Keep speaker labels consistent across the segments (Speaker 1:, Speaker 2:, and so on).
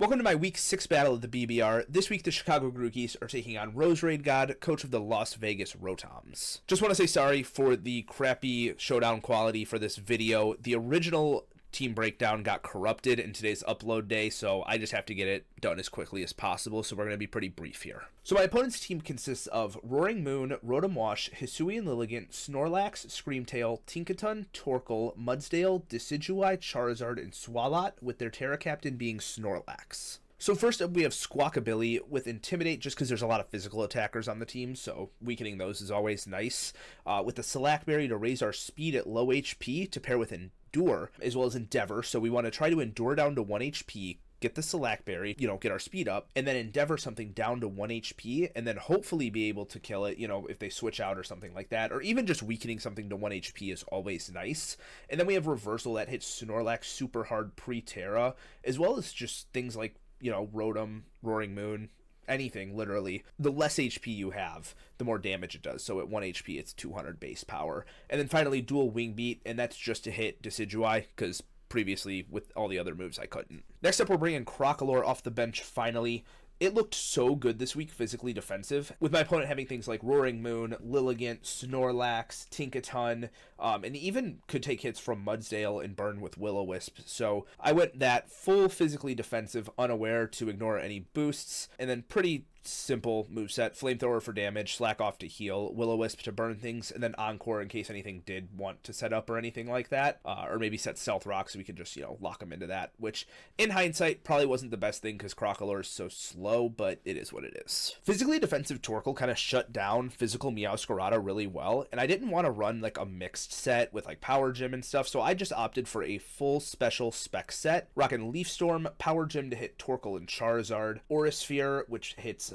Speaker 1: Welcome to my Week 6 battle of the BBR. This week, the Chicago Grookies are taking on Roseradegod2, coach of the Las Vegas Rotoms. Just want to say sorry for the crappy showdown quality for this video. The original team breakdown got corrupted in today's upload day, so I just have to get it done as quickly as possible, so we're going to be pretty brief here. So my opponent's team consists of Roaring Moon, Rotom Wash, Hisuian Lilligant, Snorlax, Screamtail, Tinkaton, Torkoal, Mudsdale, Decidueye, Charizard, and Swalot, with their Terra Captain being Snorlax. So first up, we have Squawkabilly with Intimidate, just because there's a lot of physical attackers on the team, so weakening those is always nice. With the Slackberry to raise our speed at low HP to pair with Endure, as well as Endeavor, so we want to try to Endure down to 1 HP, get the Slackberry, get our speed up, and then Endeavor something down to 1 HP, and then hopefully be able to kill it, if they switch out or something like that, or even just weakening something to 1 HP is always nice. And then we have Reversal that hits Snorlax super hard pre-Terra, as well as just things like, Rotom, Roaring Moon, anything, literally. The less HP you have, the more damage it does. So at 1 HP, it's 200 base power. And then finally, Dual Wing Beat, and that's just to hit Decidueye, because previously, with all the other moves, I couldn't. Next up, we're bringing Crocalor off the bench, finally. It looked so good this week, physically defensive, with my opponent having things like Roaring Moon, Lilligant, Snorlax, Tinkaton, and even could take hits from Mudsdale and burn with Will-O-Wisp. So I went that full physically defensive, unaware to ignore any boosts, and then pretty simple moveset: Flamethrower for damage, Slack Off to heal, Will-O-Wisp to burn things, and then Encore in case anything did want to set up or anything like that, or maybe set Stealth Rock so we could just, lock them into that, which in hindsight probably wasn't the best thing because Crocalor is so slow, but it is what it is. Physically defensive Torkoal kind of shut down physical Meowscarada really well, and I didn't want to run like a mixed set with like Power Gym and stuff, so I just opted for a full special spec set, rocking Leaf Storm, Power Gym to hit Torkoal and Charizard, Aura Sphere, which hits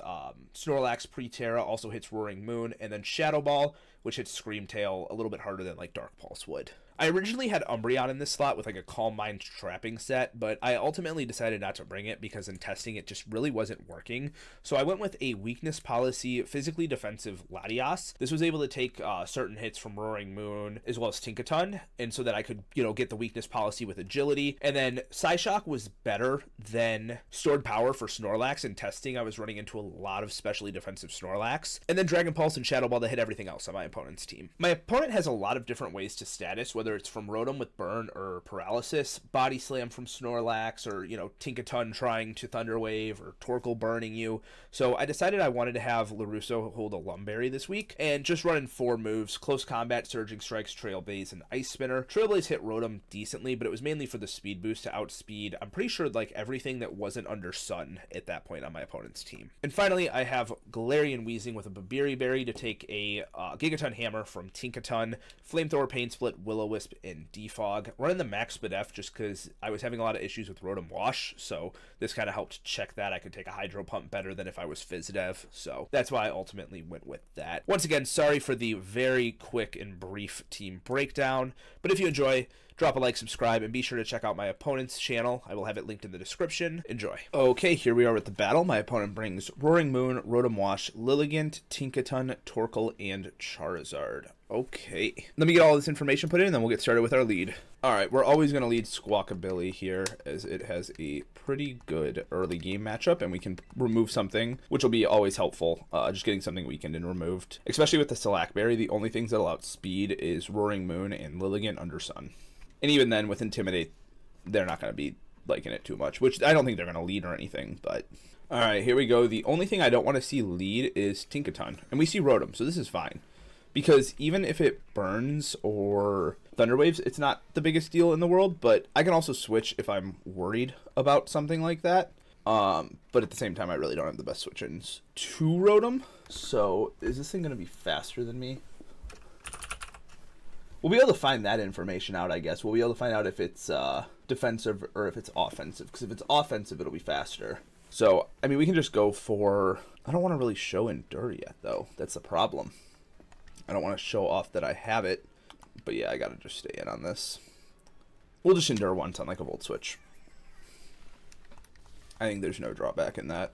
Speaker 1: Snorlax pre-Terra, also hits Roaring Moon, and then Shadow Ball, which hits Screamtail a little bit harder than like Dark Pulse would. I originally had Umbreon in this slot with like a Calm Mind trapping set, but I ultimately decided not to bring it because in testing it just really wasn't working. So I went with a weakness policy, physically defensive Latias. This was able to take certain hits from Roaring Moon as well as Tinkaton, and so that I could, get the weakness policy with agility. And then Psyshock was better than Stored Power for Snorlax. In testing, I was running into a lot of specially defensive Snorlax. And then Dragon Pulse and Shadow Ball to hit everything else on my opponent's team. My opponent has a lot of different ways to status, whether it's from Rotom with Burn or Paralysis, Body Slam from Snorlax, or, Tinkaton trying to Thunder Wave, or Torkoal burning you. So I decided I wanted to have LaRusso hold a Lumberry this week, and just running 4 moves: Close Combat, Surging Strikes, Trailblaze, and Ice Spinner. Trailblaze hit Rotom decently, but it was mainly for the speed boost to outspeed, I'm pretty sure, like everything that wasn't under Sun at that point on my opponent's team. And finally, I have Galarian Weezing with a Babiri Berry to take a Gigaton Hammer from Tinkaton, Flamethrower, Pain Split, Will-O-Wisp, and Defog. Running the Max Spadef just because I was having a lot of issues with Rotom Wash, so this kind of helped check that. I could take a Hydro Pump better than if I was Fizdev, so that's why I ultimately went with that. Once again, sorry for the very quick and brief team breakdown, but if you enjoy, drop a like, subscribe, and be sure to check out my opponent's channel. I will have it linked in the description. Enjoy. Okay, here we are with the battle. My opponent brings Roaring Moon, Rotom Wash, Lilligant, Tinkaton, Torkoal, and Charizard. Okay, let me get all this information put in, and then we'll get started with our lead. All right, we're always going to lead Squawkabilly here, as it has a pretty good early game matchup, and we can remove something, which will be always helpful, just getting something weakened and removed. Especially with the Slackberry, the only things that'll outspeed is Roaring Moon and Lilligant under Sun. And even then, with Intimidate, they're not going to be liking it too much, which I don't think they're going to lead or anything, but... All right, here we go. The only thing I don't want to see lead is Tinkaton, and we see Rotom, so this is fine. Because even if it burns or Thunder Waves, it's not the biggest deal in the world, but I can also switch if I'm worried about something like that. But at the same time, I really don't have the best switch-ins to Rotom. So is this thing going to be faster than me? We'll be able to find that information out, I guess. We'll be able to find out if it's defensive or if it's offensive. Because if it's offensive, it'll be faster. So, I mean, we can just go for... I don't want to really show Endure yet, though. That's the problem. I don't want to show off that I have it. But yeah, I got to just stay in on this. We'll just Endure once on like a Volt Switch. I think there's no drawback in that.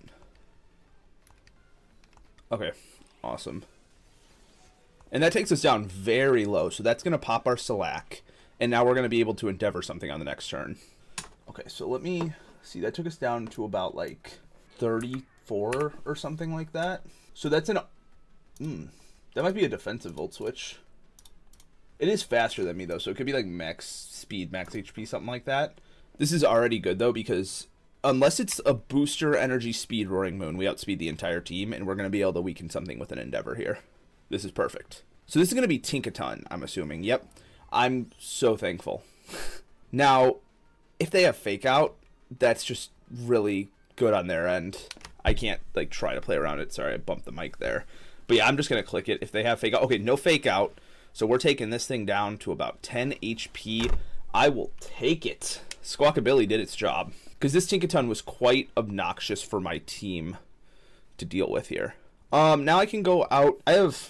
Speaker 1: Okay, awesome. And that takes us down very low, so that's going to pop our Slack. And now we're going to be able to Endeavor something on the next turn. Okay, so let me See, that took us down to about like 34 or something like that. So that's an... that might be a defensive volt switch. It is faster than me, though, so it could be like max speed, max HP, something like that. This is already good, though, because unless it's a booster energy speed Roaring Moon, we outspeed the entire team, and we're going to be able to weaken something with an Endeavor here. This is perfect. So this is going to be Tinkaton, I'm assuming. Yep. I'm so thankful. Now, if they have Fake Out, that's just really good on their end. I can't, like, try to play around it. Sorry, I bumped the mic there. But yeah, I'm just going to click it. If they have Fake Out. Okay, no Fake Out. So we're taking this thing down to about 10 HP. I will take it. Squawkabilly did its job. Because this Tinkaton was quite obnoxious for my team to deal with here. Now I can go out. I have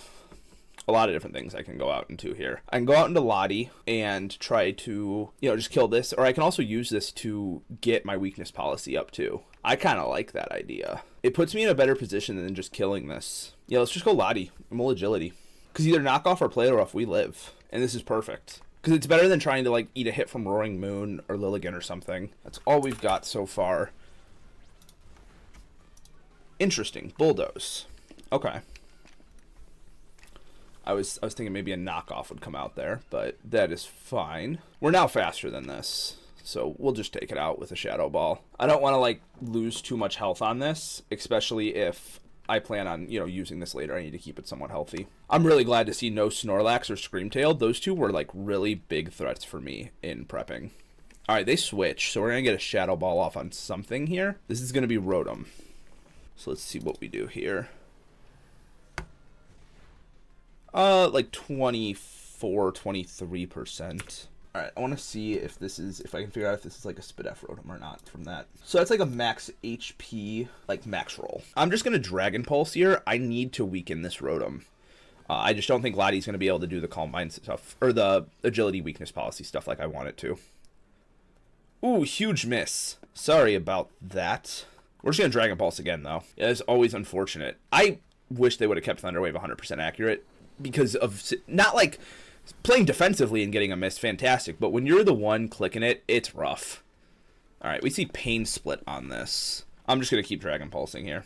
Speaker 1: a lot of different things I can go out into here. I can go out into Lottie and try to, you know, just kill this. Or I can also use this to get my weakness policy up too. I kind of like that idea. It puts me in a better position than just killing this. Yeah, let's just go Lottie. I'm all agility. Because either knock off or play rough, we live. And this is perfect. Because it's better than trying to, like, eat a hit from Roaring Moon or Lilligant or something. That's all we've got so far. Interesting. Bulldoze. Okay. I was thinking maybe a knockoff would come out there, but that is fine. We're now faster than this, so we'll just take it out with a Shadow Ball. I don't want to, like, lose too much health on this, especially if I plan on, you know, using this later. I need to keep it somewhat healthy. I'm really glad to see no Snorlax or Screamtail. Those two were, like, really big threats for me in prepping. All right, they switch, so we're going to get a Shadow Ball off on something here. This is going to be Rotom. So let's see what we do here. Like 24, 23%. All right, I want to see if this is, if I can figure out if this is like a Spadef Rotom or not from that. So that's like a max HP, like max roll. I'm just going to Dragon Pulse here. I need to weaken this Rotom. I just don't think Lottie's going to be able to do the Calm Mind stuff, or the Agility Weakness Policy stuff like I want it to. Ooh, huge miss. Sorry about that. We're just going to Dragon Pulse again, though. Yeah, it's always unfortunate. I wish they would have kept Thunder Wave 100% accurate, because of, not like playing defensively and getting a miss, fantastic, but when you're the one clicking it, it's rough. All right, we see Pain Split on this. I'm just going to keep Dragon Pulsing here.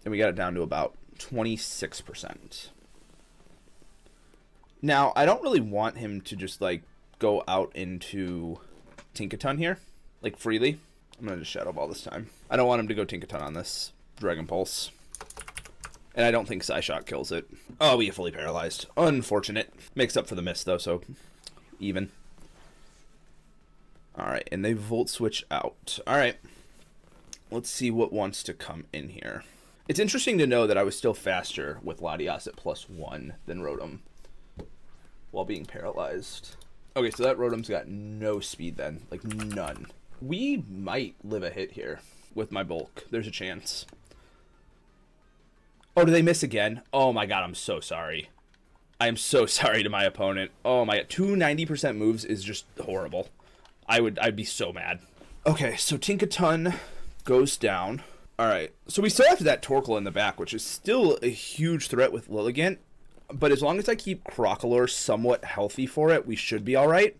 Speaker 1: And we got it down to about 26%. Now, I don't really want him to just, like, go out into Tinkaton here, like, freely. I'm going to just Shadow Ball this time. I don't want him to go Tinkaton on this Dragon Pulse. And I don't think Psyshock kills it. Oh, we get fully paralyzed. Unfortunate. Makes up for the miss, though, so even. Alright, and they Volt Switch out. Alright. Let's see what wants to come in here. It's interesting to know that I was still faster with Latias at +1 than Rotom while being paralyzed. Okay, so that Rotom's got no speed then. Like, none. We might live a hit here with my bulk. There's a chance. Oh, did they miss again? Oh my god, I'm so sorry. I am so sorry to my opponent. Oh my god, 290% moves is just horrible. I'd be so mad. Okay, so Tinkaton goes down. Alright, so we still have that Torkoal in the back, which is still a huge threat with Lilligant. But as long as I keep Crocalor somewhat healthy for it, we should be alright.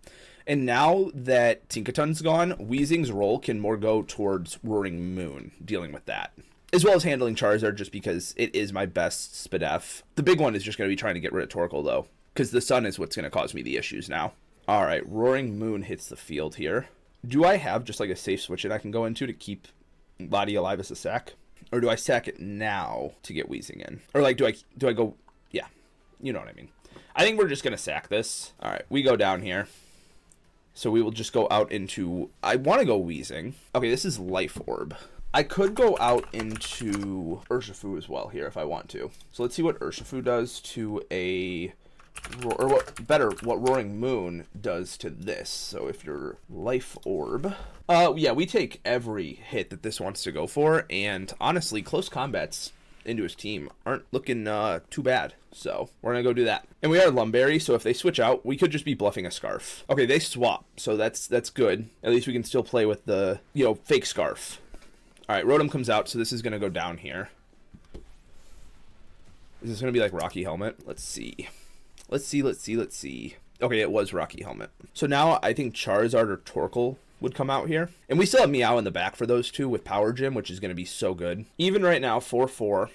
Speaker 1: And now that Tinkaton's gone, Weezing's role can more go towards Roaring Moon, dealing with that. As well as handling Charizard, just because it is my best Spadef. The big one is just going to be trying to get rid of Torkoal, though, because the sun is what's going to cause me the issues now. Alright, Roaring Moon hits the field here. Do I have just like a safe switch that I can go into to keep Lottie alive as a sack? Or do I sack it now to get Weezing in? Or like, do I go... Yeah, you know what I mean. I think we're just going to sack this. Alright, we go down here. So we will just go out into... I want to go Weezing. Okay, this is Life Orb. I could go out into Urshifu as well here if I want to. So let's see what Urshifu does to a... Or what Roaring Moon does to this. So if you're Life Orb... yeah, we take every hit that this wants to go for. And honestly, close combats into his team aren't looking too bad. So we're going to go do that. And we are Lumberry, so if they switch out, we could just be bluffing a Scarf. Okay, they swap, so that's good. At least we can still play with the, you know, fake Scarf. Alright, Rotom comes out, so this is going to go down here. Is this going to be like Rocky Helmet? Let's see. Let's see. Okay, it was Rocky Helmet. So now I think Charizard or Torkoal would come out here. And we still have Meow in the back for those two with Power Gym, which is going to be so good. Even right now, 4-4.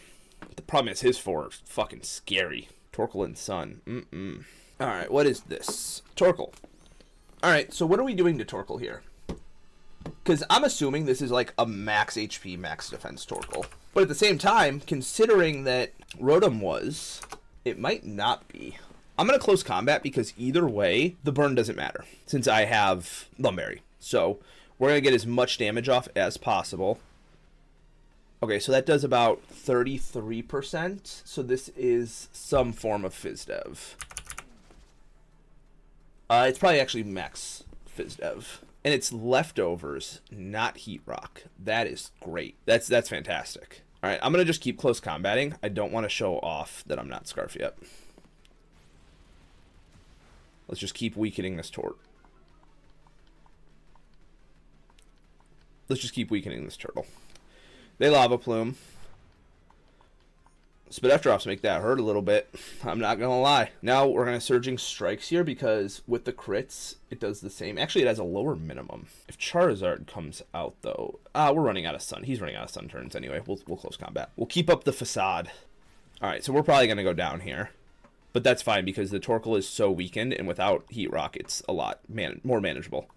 Speaker 1: The problem is his 4 is fucking scary. Torkoal and Sun. All right, what is this? Torkoal. All right, so what are we doing to Torkoal here? Because I'm assuming this is like a max HP, max defense Torkoal. But at the same time, considering that Rotom was, it might not be. I'm going to close combat because either way, the burn doesn't matter since I have Lumberry. So we're going to get as much damage off as possible. Okay, so that does about 33%. So this is some form of Fizz-Dev. It's probably actually max Fizz-Dev. And it's leftovers, not Heat Rock. That is great. That's fantastic. All right, I'm going to just keep close combating. I don't want to show off that I'm not Scarf yet. Let's just keep weakening this Tort. Let's just keep weakening this Turtle. They Lava Plume. Spit F drops make that hurt a little bit. I'm not going to lie. Now we're going to Surging Strikes here because with the crits, it does the same. Actually, it has a lower minimum. If Charizard comes out, though, we're running out of Sun. He's running out of Sun turns anyway. We'll close combat. We'll keep up the facade. All right, so we're probably going to go down here. But that's fine because the Torkoal is so weakened, and without Heat Rock, it's a lot more manageable.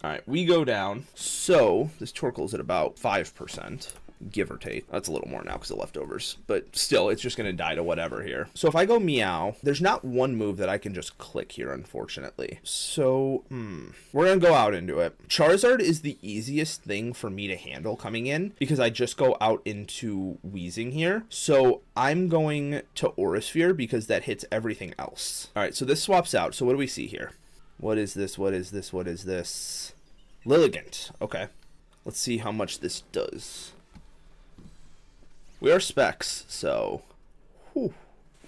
Speaker 1: All right, we go down. So this Torkoal's at about 5%, give or take. That's a little more now because of leftovers. But still, it's just going to die to whatever here. So if I go Meow, there's not one move that I can just click here, unfortunately. So, we're going to go out into it. Charizard is the easiest thing for me to handle coming in because I just go out into Wheezing here. So I'm going to Aura Sphere because that hits everything else. All right, so this swaps out. So what do we see here? What is this? What is this? What is this? Lilligant. Okay. Let's see how much this does. We are Specs, so... Whew.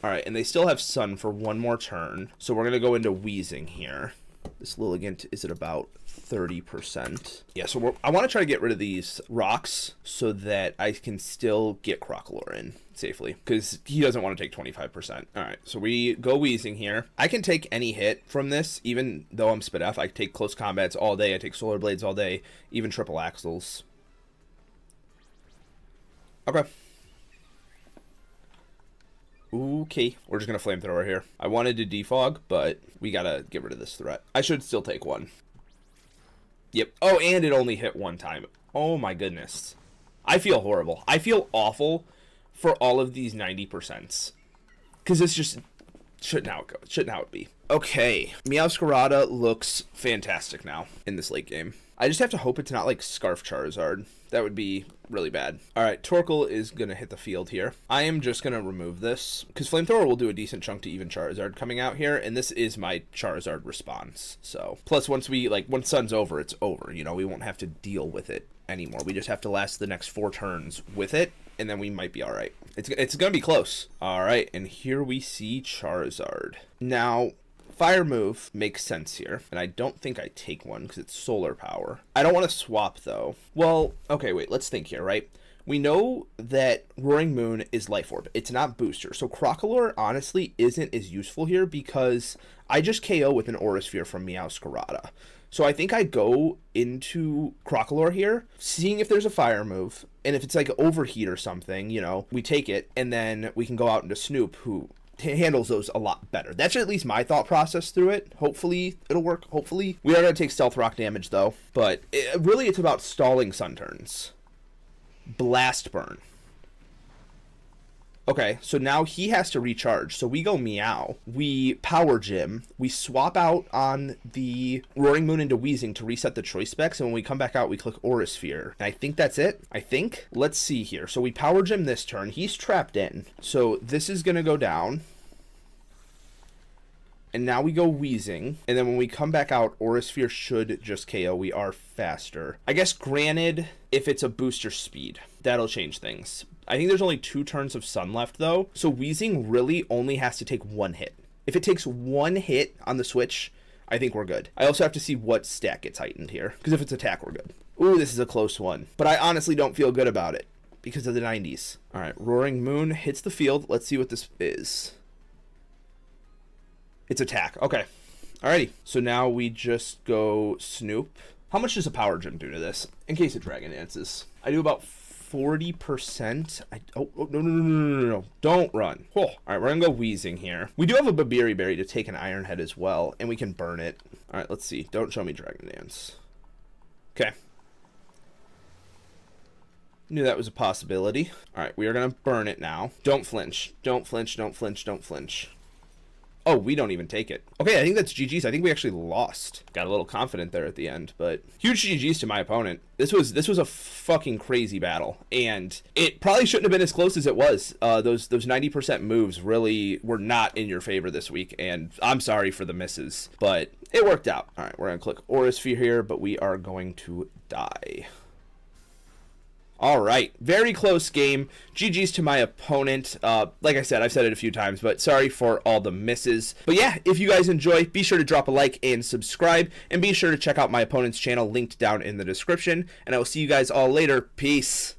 Speaker 1: Alright, and they still have Sun for one more turn. So we're going to go into Wheezing here. This Lilligant is at about 30%. Yeah, so I want to try to get rid of these rocks so that I can still get Crocalor in safely because he doesn't want to take 25%. All right, so we go Wheezing here. I can take any hit from this, even though I'm Spit F. I take Close Combats all day. I take Solar Blades all day, even Triple Axles. Okay. Okay, we're just going to Flamethrower here. I wanted to defog, but we got to get rid of this threat. I should still take one. Yep. Oh, and it only hit one time. Oh my goodness. I feel horrible. I feel awful for all of these 90%. Because it's just shouldn't how it go. Shouldn't how it be. Okay. Meowscarada looks fantastic now in this late game. I just have to hope it's not like Scarf Charizard. That would be really bad. All right, Torkoal is going to hit the field here. I am just going to remove this because Flamethrower will do a decent chunk to even Charizard coming out here, and this is my Charizard response. So, plus once Sun's over, it's over. You know, we won't have to deal with it anymore. We just have to last the next 4 turns with it, and then we might be all right. It's going to be close. All right, and here we see Charizard. Now, Fire move makes sense here, and I don't think I take one because it's solar power. I don't want to swap, though. Well, okay, wait, let's think here, right? We know that Roaring Moon is Life Orb. It's not Booster, so Crocalor honestly isn't as useful here because I just KO with an Aura Sphere from Meowscarada. So I think I go into Crocalor here, seeing if there's a fire move, and if it's like Overheat or something, you know, we take it, and then we can go out into Snoop, who handles those a lot better. That's at least my thought process through it. Hopefully it'll work. Hopefully. We are going to take Stealth Rock damage though, but really it's about stalling Sun turns. Blast Burn. Okay, so now he has to recharge. So we go Meow. We Power Gym. We swap out on the Roaring Moon into Wheezing to reset the choice specs. And when we come back out, we click Aura Sphere. And I think that's it. I think. Let's see here. So we Power Gym this turn. He's trapped in. So this is going to go down. And now we go Wheezing. And then when we come back out, Aura Sphere should just KO. We are faster. I guess granted, if it's a booster speed, that'll change things. I think there's only 2 turns of Sun left, though. So Wheezing really only has to take 1 hit. If it takes 1 hit on the switch, I think we're good. I also have to see what stat gets heightened here. Because if it's attack, we're good. Ooh, this is a close one. But I honestly don't feel good about it because of the 90s. All right, Roaring Moon hits the field. Let's see what this is. It's attack. Okay. Alrighty. So now we just go Snoop. How much does a power gem do to this? In case it Dragon Dances. I do about 40%. Oh, no. Don't run. Oh. All right, we're going to go Wheezing here. We do have a Babiri Berry to take an Iron Head as well, and we can burn it. All right, let's see. Don't show me Dragon Dance. Okay. Knew that was a possibility. All right, we are going to burn it now. Don't flinch. Don't flinch. Don't flinch. Don't flinch. Oh, we don't even take it. Okay, I think that's GG's. I think we actually lost. Got a little confident there at the end, but huge GG's to my opponent. This was a fucking crazy battle, and it probably shouldn't have been as close as it was. Those 90% moves really were not in your favor this week, and I'm sorry for the misses, but it worked out. All right, we're gonna click Aura Sphere here, but we are going to die. All right, very close game. GG's to my opponent. Like I said, I've said it a few times, but sorry for all the misses. But yeah, if you guys enjoy, be sure to drop a like and subscribe, and be sure to check out my opponent's channel linked down in the description. And I will see you guys all later. Peace.